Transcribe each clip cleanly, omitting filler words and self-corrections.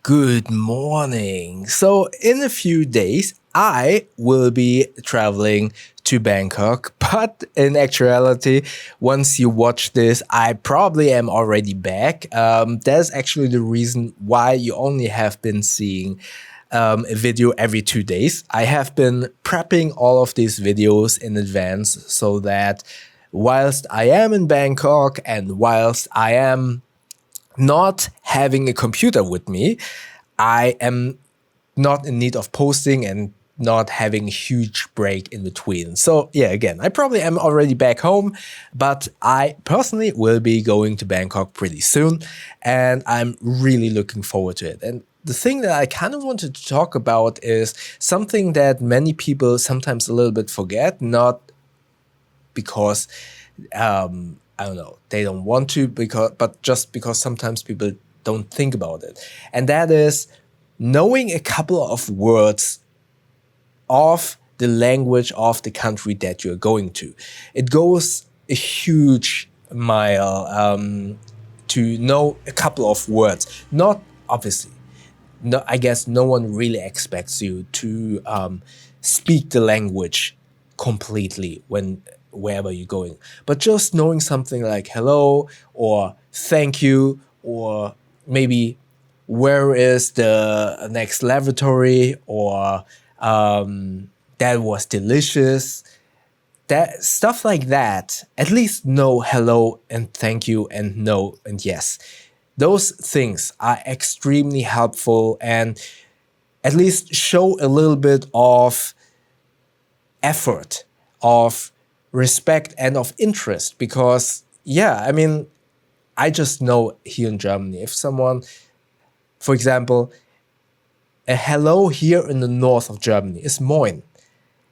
Good morning. So, in a few days, I will be traveling to Bangkok, but in actuality, once you watch this, I probably am already back. That's actually the reason why you only have been seeing a video every 2 days. I have been prepping all of these videos in advance so that whilst I am in Bangkok and whilst I am not having a computer with me, I am not in need of posting and not having a huge break in between. So yeah, again, I probably am already back home, but I personally will be going to Bangkok pretty soon, and I'm really looking forward to it. And the thing that I kind of wanted to talk about is something that many people sometimes a little bit forget, not because I don't know, they don't want to, but just because sometimes people don't think about it. And that is knowing a couple of words of the language of the country that you're going to. It goes a huge mile to know a couple of words. Not obviously. No, I guess no one really expects you to speak the language completely wherever you're going. But just knowing something like hello or thank you, or maybe where is the next lavatory, or that was delicious, that stuff like that, at least know hello and thank you and no and yes. Those things are extremely helpful and at least show a little bit of effort, of respect, and of interest. Because, yeah, I mean, I just know here in Germany, if someone, for example, a hello here in the north of Germany is moin.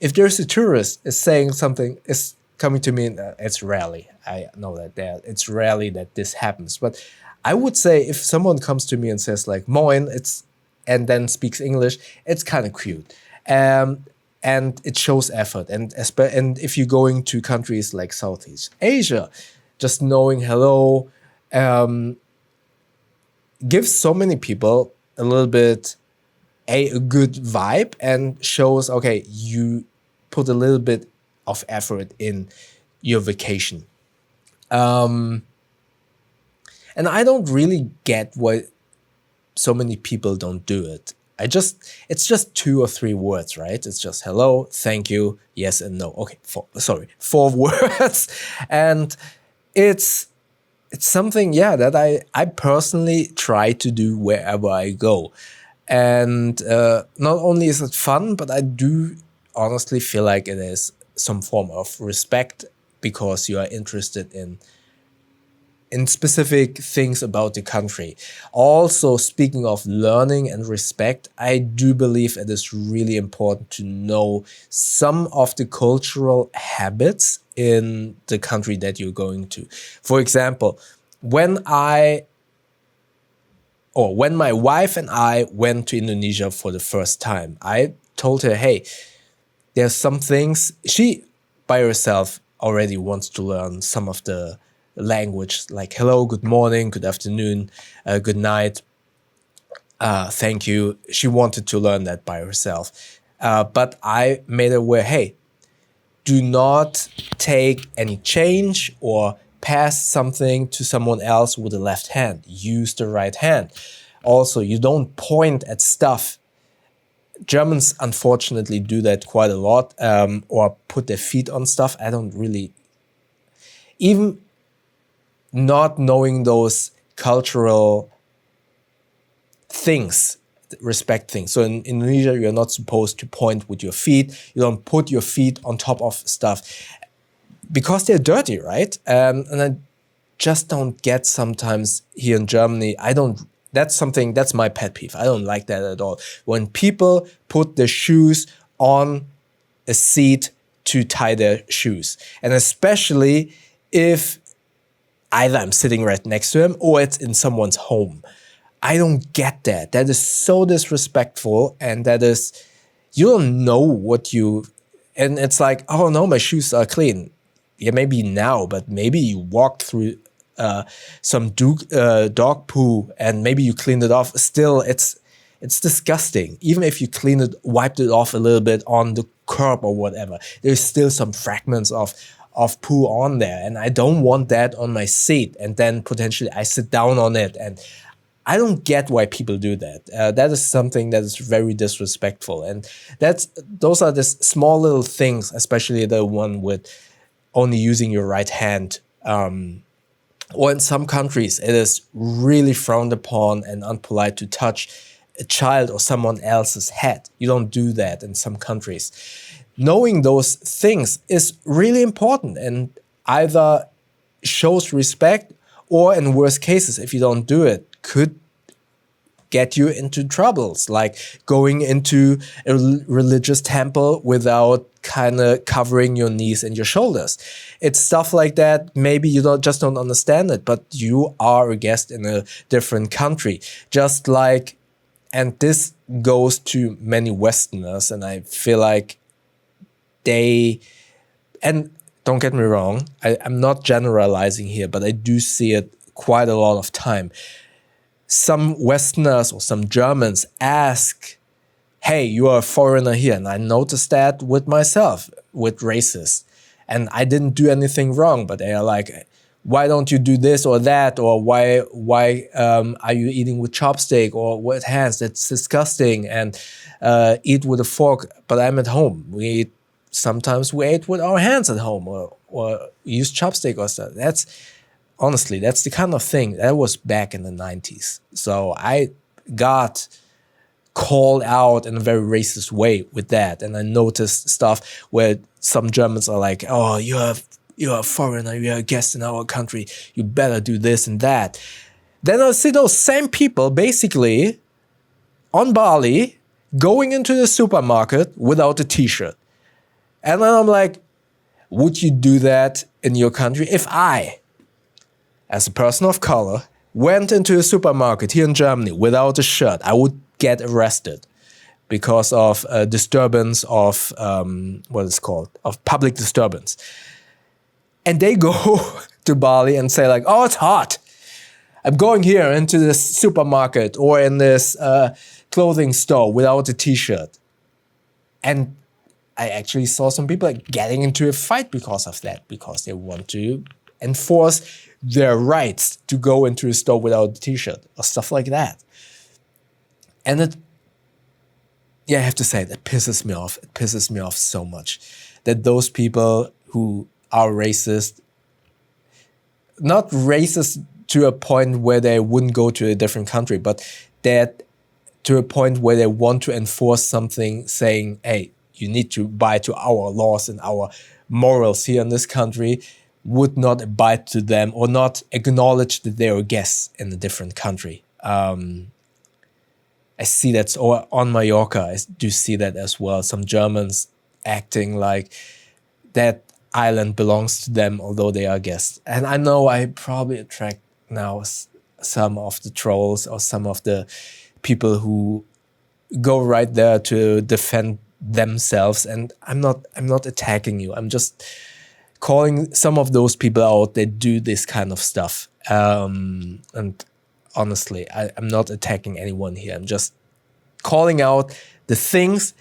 If there's a tourist is saying something, is coming to me, it's rarely. I know that it's rarely that this happens. But I would say if someone comes to me and says like moin, and then speaks English, it's kind of cute. And it shows effort. And if you're going to countries like Southeast Asia, just knowing hello gives so many people a little bit a good vibe and shows, okay, you put a little bit of effort in your vacation. And I don't really get why so many people don't do it. It's just 2 or 3 words, right? It's just hello, thank you, yes and no. Okay, 4 words. And it's something, yeah, that I personally try to do wherever I go. And not only is it fun, but I do honestly feel like it is some form of respect because you are interested in specific things about the country. Also, speaking of learning and respect, I do believe it is really important to know some of the cultural habits in the country that you're going to. For example, when my wife and I went to Indonesia for the first time, I told her, hey, there's some things. She, by herself, already wants to learn some of the language, like hello, good morning, good afternoon, good night, thank you. She wanted to learn that by herself. But I made her aware, hey, do not take any change or pass something to someone else with the left hand. Use the right hand. Also, you don't point at stuff. Germans, unfortunately, do that quite a lot, or put their feet on stuff. I don't really... Even not knowing those cultural things, respect things. So in Indonesia, you're not supposed to point with your feet. You don't put your feet on top of stuff because they're dirty, right? And I just don't get sometimes here in Germany. That's my pet peeve. I don't like that at all. When people put their shoes on a seat to tie their shoes. And especially if either I'm sitting right next to him or it's in someone's home. I don't get that. That is so disrespectful, and that is, you don't know what you, and it's like, oh no, my shoes are clean. Yeah, maybe now, but maybe you walked through dog poo and maybe you cleaned it off, still it's disgusting. Even if you wiped it off a little bit on the curb or whatever, there's still some fragments of poo on there, and I don't want that on my seat. And then potentially I sit down on it, and I don't get why people do that. That is something that is very disrespectful, and those are the small little things, especially the one with only using your right hand. Or in some countries, it is really frowned upon and unpolite to touch a child or someone else's head. You don't do that in some countries. Knowing those things is really important and either shows respect or, in worst cases, if you don't do it, could get you into troubles, like going into a religious temple without kind of covering your knees and your shoulders. It's stuff like that. Maybe you just don't understand it, but you are a guest in a different country. Just like, and this goes to many Westerners, and I feel like and don't get me wrong, I'm not generalizing here, but I do see it quite a lot of time. Some Westerners or some Germans ask, hey, you are a foreigner here. And I noticed that with myself, with racists. And I didn't do anything wrong, but they are like, why don't you do this or that? Or why are you eating with chopstick or with hands? That's disgusting. And eat with a fork, but I'm at home. Sometimes we ate with our hands at home or use chopstick or stuff. Honestly, that's the kind of thing that was back in the 90s. So I got called out in a very racist way with that. And I noticed stuff where some Germans are like, oh, you're a foreigner, you're a guest in our country, you better do this and that. Then I see those same people basically on Bali going into the supermarket without a t-shirt. And then I'm like, would you do that in your country? If I, as a person of color, went into a supermarket here in Germany without a shirt, I would get arrested because of disturbance of, of public disturbance. And they go to Bali and say like, oh, it's hot. I'm going here into this supermarket or in this clothing store without a t-shirt. And I actually saw some people getting into a fight because of that, because they want to enforce their rights to go into a store without a t-shirt or stuff like that. And I have to say, that pisses me off. It pisses me off so much that those people who are racist, not racist to a point where they wouldn't go to a different country, but that to a point where they want to enforce something saying, hey, you need to abide to our laws and our morals here in this country, would not abide to them or not acknowledge that they are guests in a different country. I see that, or on Mallorca, I do see that as well. Some Germans acting like that island belongs to them, although they are guests. And I know I probably attract now some of the trolls or some of the people who go right there to defend themselves. And I'm not attacking you. I'm just calling some of those people out that do this kind of stuff. And honestly, I'm not attacking anyone here. I'm just calling out the things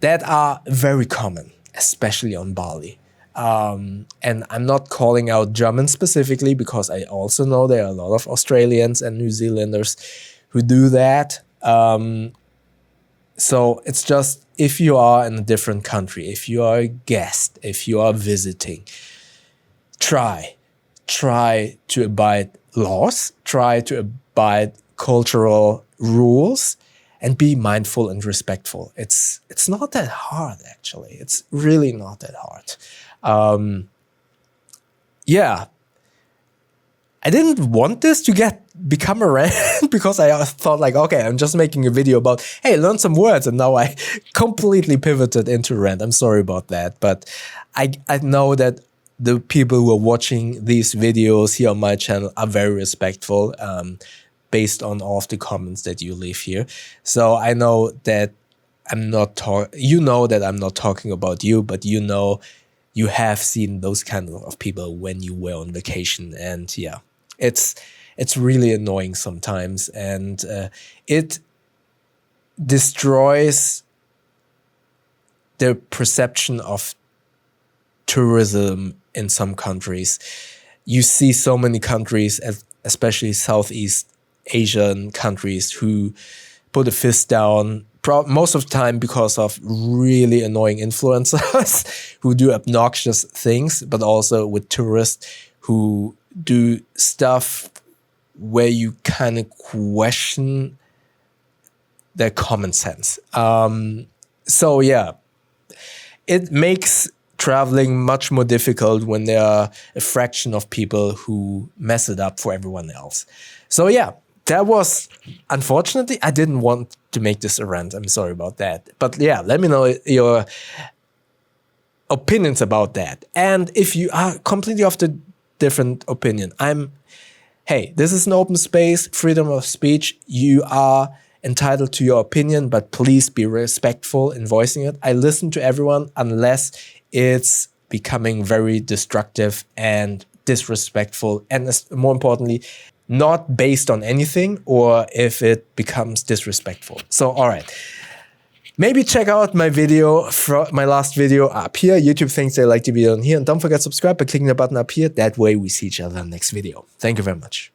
that are very common, especially on Bali. And I'm not calling out Germans specifically, because I also know there are a lot of Australians and New Zealanders who do that. So it's just, if you are in a different country, if you are a guest, if you are visiting, try to abide laws, try to abide cultural rules, and be mindful and respectful. It's not that hard, actually. It's really not that hard. I didn't want this to become a rant because I thought like, okay, I'm just making a video about, hey, learn some words. And now I completely pivoted into rant. I'm sorry about that. But I know that the people who are watching these videos here on my channel are very respectful, based on all of the comments that you leave here. So I know that I'm not talking about you, but you know you have seen those kind of people when you were on vacation. And yeah, it's really annoying sometimes, and it destroys the perception of tourism in some countries. You see so many countries, especially Southeast Asian countries, who put a fist down most of the time because of really annoying influencers who do obnoxious things, but also with tourists who do stuff where you kind of question their common sense. So yeah, it makes traveling much more difficult when there are a fraction of people who mess it up for everyone else. So yeah, that was, unfortunately, I didn't want to make this a rant. I'm sorry about that. But yeah, let me know your opinions about that. And if you are completely of the different opinion, hey, this is an open space, freedom of speech. You are entitled to your opinion, but please be respectful in voicing it. I listen to everyone unless it's becoming very destructive and disrespectful, and more importantly, not based on anything, or if it becomes disrespectful. So, all right. Maybe check out my video, my last video up here. YouTube thinks they like the video on here. And don't forget to subscribe by clicking the button up here. That way we see each other in the next video. Thank you very much.